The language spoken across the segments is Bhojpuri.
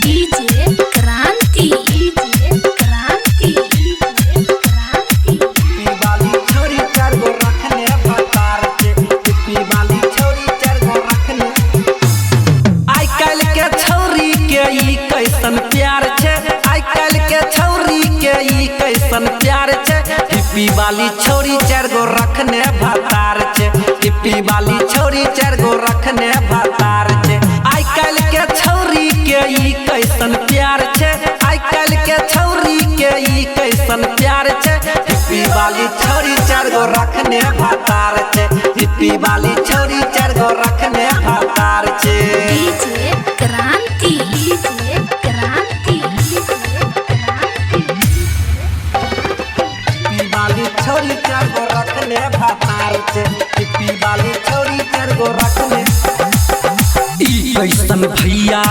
डीजे क्रांति वाली छोरी चार गो रखने भतार के टिप्पी वाली छोरी चार गो रखने आई काल के छौरी के ई कैसन प्यार छे आई काल के छौरी के ई कैसन प्यार छे टिप्पी वाली छोरी चार गो रखने भतार छे टिप्पी वाली छोरी चार गो रखने भतार छे आई काल के छौरी के ई कैसन प्यार छे आई काल के छौरी के ई कैसन प्यार छे टिप्पी वाली छोरी चार गो रखने भतार छे टिप्पी वाली छोरी चार गो रखने भतार छे डीजे क्रांति टिप्पी वाली छोरी चार गो रखने भतार छे टिप्पी वाली छोरी चार गो रखने ई कैसन भैया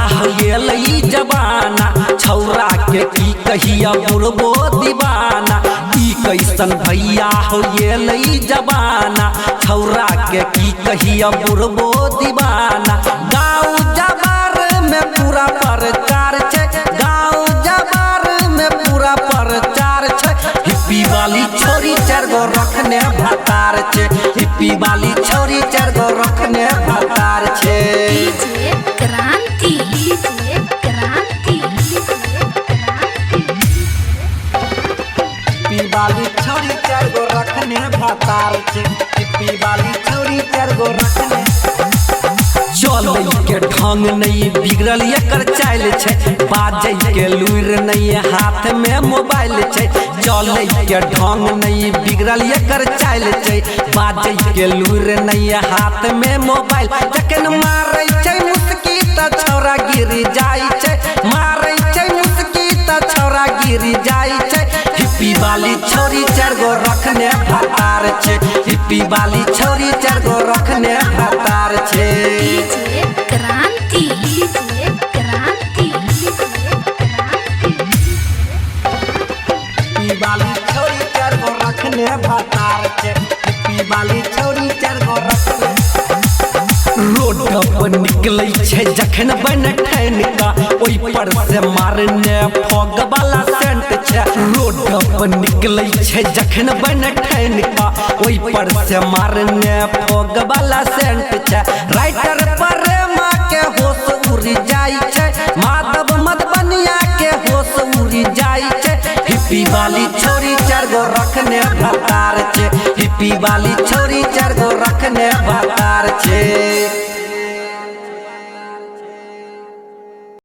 गेलै जवाना छौरा के की कहिया बुढ़बो दीवाना ई कैसन भैया गेलै जवाना छौरा के की कहिया बुढ़बो दीवाना गाँव जवार में पूरा प्रचार छे गाँव जवार में पूरा प्रचार छे हिप्पी वाली छोरी चार गो रखने भतार छे हिप्पी वाली छोरी चार गो रखने भतार छे डीजे क्रांति टिप्पी वाली छोरी चार गो रखने भतार छे टिप्पी वाली छोरी चार गो रखने चलै के ढंग नहीं बिगड़ल एकर चाल छे बाजै के लुइर नहीं हाथ में मोबाइल छे चलै के ढंग नहीं बिगड़ल एकर चाल छे बाजै के लुइर नहीं हाथ में मोबाइल जखन मारै छे मुस्की त छौरा गिर जाई छे मारै छे मुस्की त छौरा गिर जाई छे हिप्पी वाली छोरी चार गो रखने भतार छे हिप्पी वाली छोरी चार गो रखने भतार छे डीजे क्रांति टिप्पी वाली छोरी चार गो रखने भतार छे टिप्पी वाली छोरी चार गो रखने रोड पर निकलै छे जखन बन ठैन का ओइ पर से मारने फॉग वाला सेंट छे रोड पर निकलै छे जखन बन ठैन का ओइ पर से मारने फॉग वाला सेंट छे राइटर पर माँ के होश उड़ जाई छे माधव मधुबनिया के होश उड़ जाई छे हिप्पी वाली छोरी चार गो रखने भतार छे हिप्पी वाली छोरी चार गो रखने भतार छे।